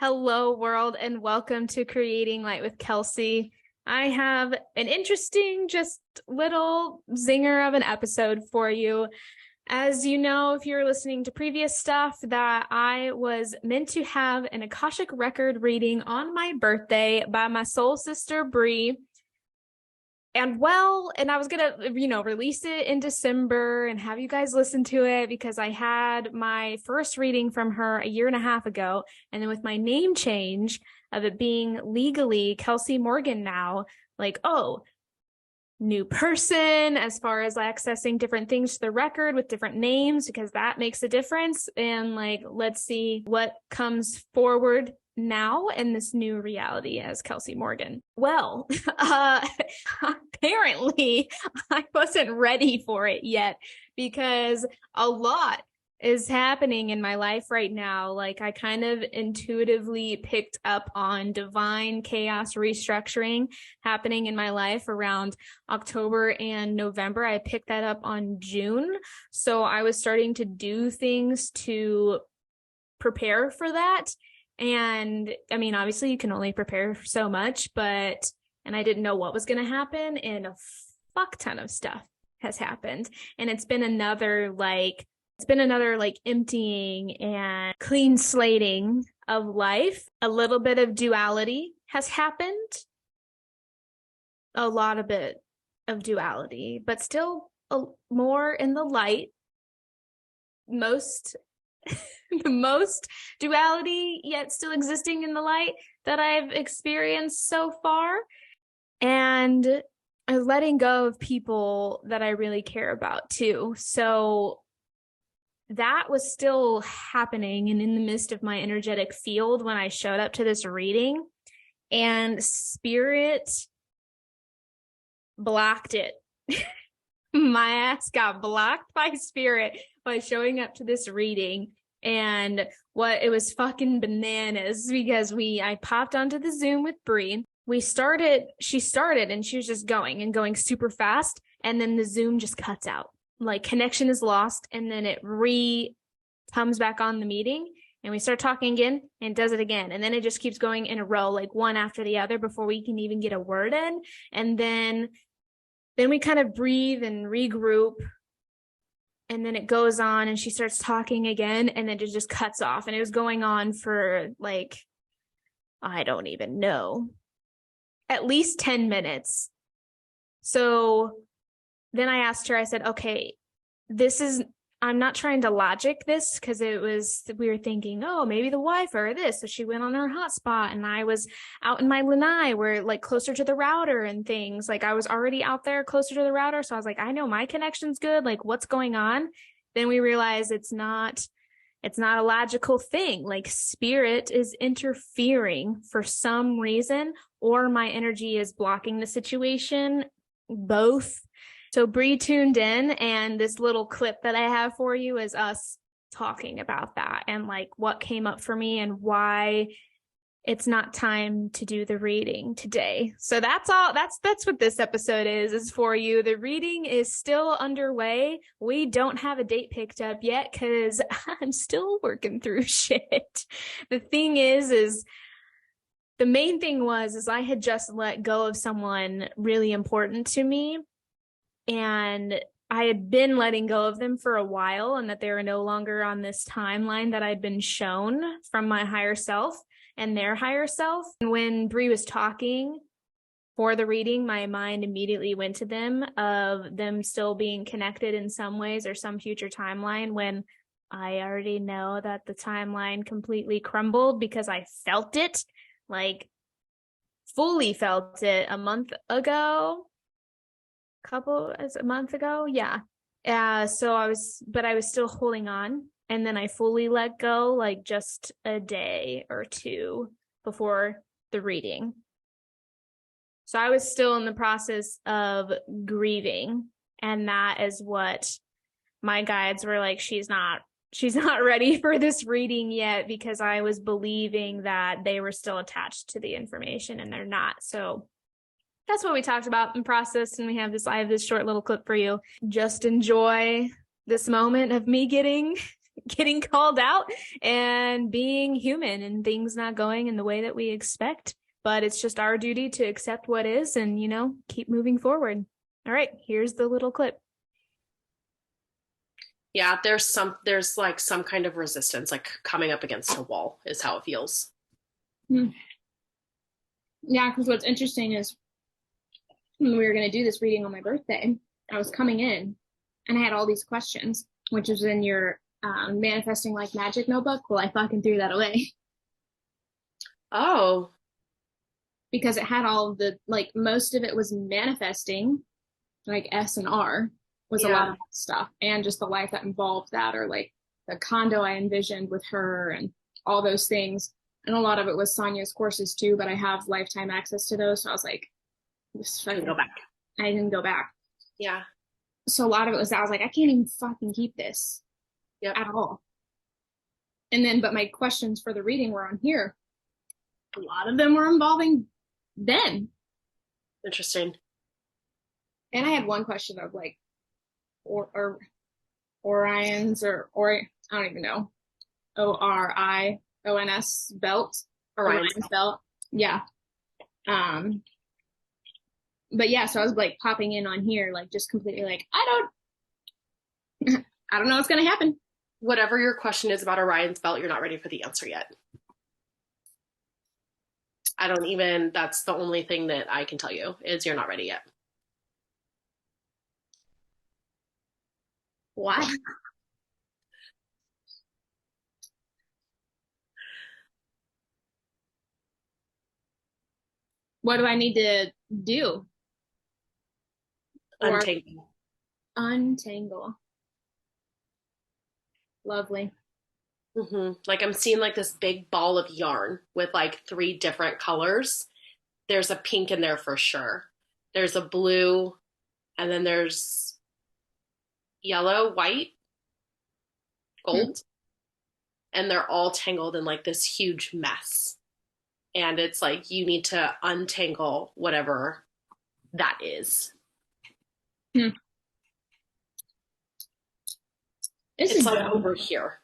Hello, world, and welcome to Creating Light with Kelsey. I have an interesting, just little zinger of an episode for you. As you know, if you're listening to previous stuff, that I was meant to have an Akashic record reading on my birthday by my soul sister, Bree. And I was going to, release it in December and have you guys listen to it because I had my first reading from her a year and a half ago. And then with my name change of it being legally Kelsey Morgan now, new person as far as accessing different things to the record with different names, because that makes a difference. And let's see what comes forward now in this new reality as Kelsey Morgan. Well, apparently I wasn't ready for it yet because a lot is happening in my life right now. I kind of intuitively picked up on divine chaos restructuring happening in my life around October and November. I picked that up on June. So I was starting to do things to prepare for that. And I mean, obviously you can only prepare for so much, and I didn't know what was going to happen, and a fuck ton of stuff has happened. And it's been another emptying and clean slating of life. A little bit of duality has happened. A lot of bit of duality, but still more in the light. The most duality yet still existing in the light that I've experienced so far. And letting go of people that I really care about too. So that was still happening and in the midst of my energetic field when I showed up to this reading, and spirit blocked it. My ass got blocked by spirit by showing up to this reading. And it was fucking bananas because I popped onto the Zoom with Bree. She started and she was just going super fast. And then the Zoom just cuts out. Connection is lost, and then it comes back on the meeting, and we start talking again and does it again. And then it just keeps going in a row, one after the other before we can even get a word in. And then we kind of breathe and regroup. And then it goes on and she starts talking again, and then it just cuts off. And it was going on for I don't even know, at least 10 minutes. So then I asked her, I said, okay, I'm not trying to logic this, because we were thinking, oh, maybe the Wi-Fi or this. So she went on her hotspot, and I was out in my lanai, where closer to the router and things. I was already out there closer to the router. So I was like, I know my connection's good. What's going on? Then we realized it's not a logical thing. Spirit is interfering for some reason, or my energy is blocking the situation, both. So Bree tuned in, and this little clip that I have for you is us talking about that and what came up for me and why it's not time to do the reading today. So that's all. That's what this episode is for you. The reading is still underway. We don't have a date picked up yet because I'm still working through shit. The thing is the main thing was I had just let go of someone really important to me. And I had been letting go of them for a while, and that they were no longer on this timeline that I'd been shown from my higher self and their higher self. And when Bree was talking for the reading, my mind immediately went to them, of them still being connected in some ways or some future timeline, when I already know that the timeline completely crumbled because I felt it, fully felt it a month ago. A month ago. Yeah. So I was still holding on, and then I fully let go just a day or two before the reading. So I was still in the process of grieving, and that is what my guides were like, she's not ready for this reading yet, because I was believing that they were still attached to the information, and they're not. So that's what we talked about in process. And I have this short little clip for you. Just enjoy this moment of me getting getting called out and being human and things not going in the way that we expect. But it's just our duty to accept what is and, keep moving forward. All right, here's the little clip. Yeah, there's like some kind of resistance, like coming up against a wall is how it feels. Yeah, because what's interesting is when we were going to do this reading on my birthday, I was coming in and I had all these questions, which was in your manifesting like magic notebook. Well, I fucking threw that away. Oh. Because it had all of the, like, most of it was manifesting, like S and R was a lot of stuff, and just the life that involved that, or like the condo I envisioned with her and all those things. And a lot of it was Sonia's courses too, but I have lifetime access to those. So I was like, I didn't go back. I didn't go back. Yeah. So a lot of it was that I was like, I can't even fucking keep this at all. And then, but my questions for the reading were on here. A lot of them were involving Ben. Interesting. And I had one question of like, or Orion's or I don't even know, ORIONS belt, Orion's belt. Yeah. But yeah, so I was like popping in on here, like just completely like, I don't know what's gonna happen. Whatever your question is about Orion's belt, you're not ready for the answer yet. That's the only thing that I can tell you is you're not ready yet. Why? What do I need to do? Untangle. Lovely. Like I'm seeing like this big ball of yarn with like 3 different colors. There's a pink in there for sure. There's a blue, and then there's yellow, white, gold. And they're all tangled in like this huge mess. And it's like you need to untangle whatever that is. It's like over here.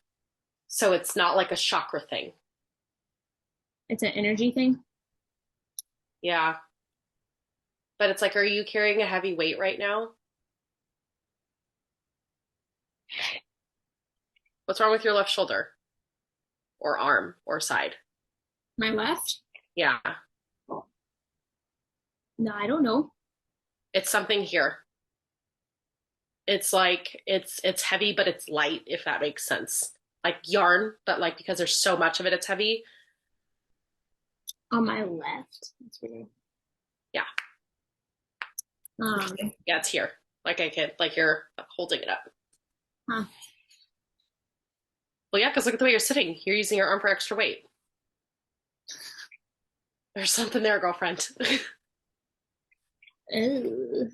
So it's not like a chakra thing. It's an energy thing? Yeah. But it's like, are you carrying a heavy weight right now? What's wrong with your left shoulder? Or arm or side? My left? Yeah. No, I don't know. It's something here. It's like it's heavy, but it's light, if that makes sense. Like yarn, but like because there's so much of it, it's heavy. On my left. That's weird. Yeah. Yeah, it's here. Like you're holding it up. Huh. Well, yeah, because look at the way you're sitting. You're using your arm for extra weight. There's something there, girlfriend. Ew.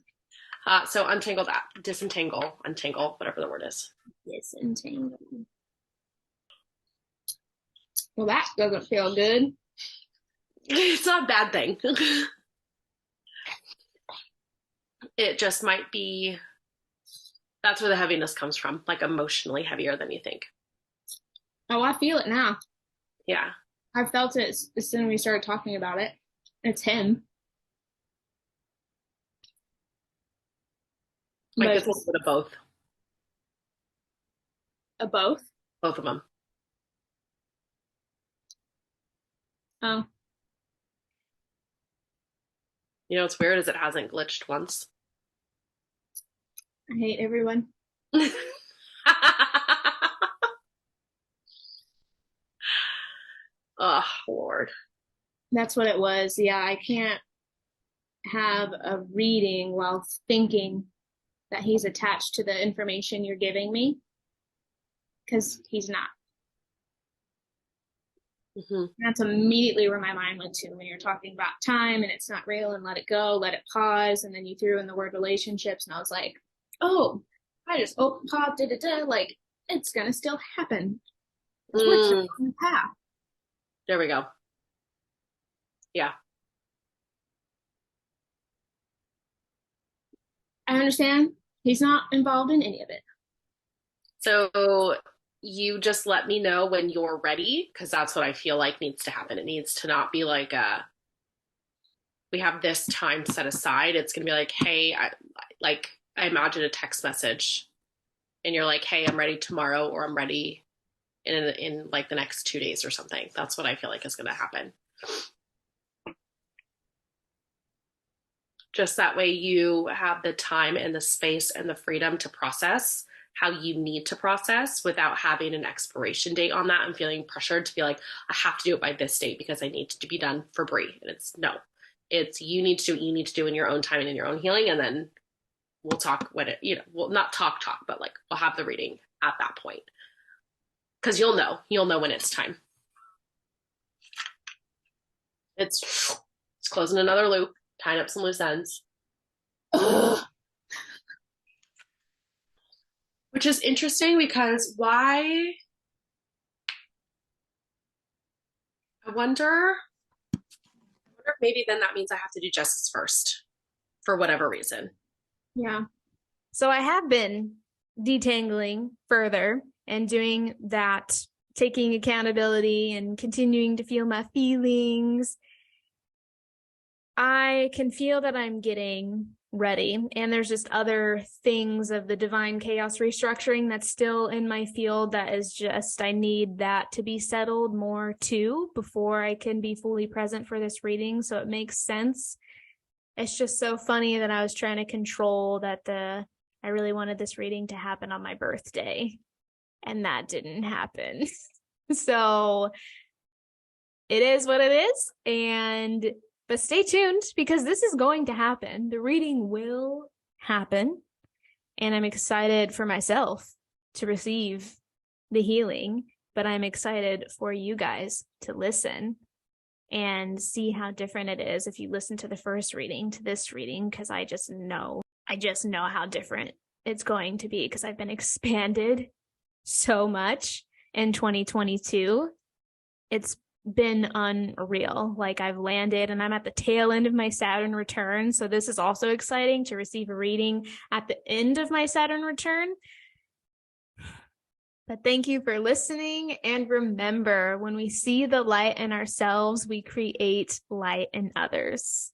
So untangle that. Disentangle, untangle, whatever the word is. Disentangle. Well, that doesn't feel good. It's not a bad thing. It just might be, that's where the heaviness comes from, like emotionally heavier than you think. Oh, I feel it now. Yeah. I felt it as soon as we started talking about it. It's him. Like it's a little bit of both. A both? Both of them. Oh. You know what's weird is it hasn't glitched once. I hate everyone. Oh, Lord. That's what it was. Yeah, I can't have a reading while thinking that he's attached to the information you're giving me, because he's not. That's immediately where my mind went to when you're talking about time and it's not real and let it go, let it pause, and then you threw in the word relationships, and I was like, oh, I just paused, like it's gonna still happen. We're on the path. There we go. Yeah. I understand he's not involved in any of it. So you just let me know when you're ready, because that's what I feel like needs to happen. It needs to not be like we have this time set aside. It's gonna be like, hey, I imagine a text message, and you're like, hey, I'm ready tomorrow, or I'm ready in like the next 2 days or something. That's what I feel like is gonna happen. Just that way you have the time and the space and the freedom to process how you need to process without having an expiration date on that and feeling pressured to be like, I have to do it by this date because I need to be done for Brie. And it's no, it's you need to do what you need to do in your own time and in your own healing. And then we'll talk when it, we'll not talk, but like we'll have the reading at that point. Because you'll know when it's time. It's closing another loop, tying up some loose ends. Which is interesting because I wonder if maybe then that means I have to do justice first for whatever reason. Yeah. So I have been detangling further and doing that, taking accountability and continuing to feel my feelings. I can feel that I'm getting ready, and there's just other things of the divine chaos restructuring that's still in my field that is just, I need that to be settled more too before I can be fully present for this reading. So it makes sense. It's just so funny that I was trying to control that I really wanted this reading to happen on my birthday, and that didn't happen. So it is what it is. But stay tuned, because this is going to happen. The reading will happen. And I'm excited for myself to receive the healing, but I'm excited for you guys to listen and see how different it is if you listen to the first reading to this reading, because I just know how different it's going to be, because I've been expanded so much in 2022. It's been unreal. Like, I've landed and I'm at the tail end of my Saturn return. So this is also exciting to receive a reading at the end of my Saturn return. But thank you for listening. And remember, when we see the light in ourselves, we create light in others.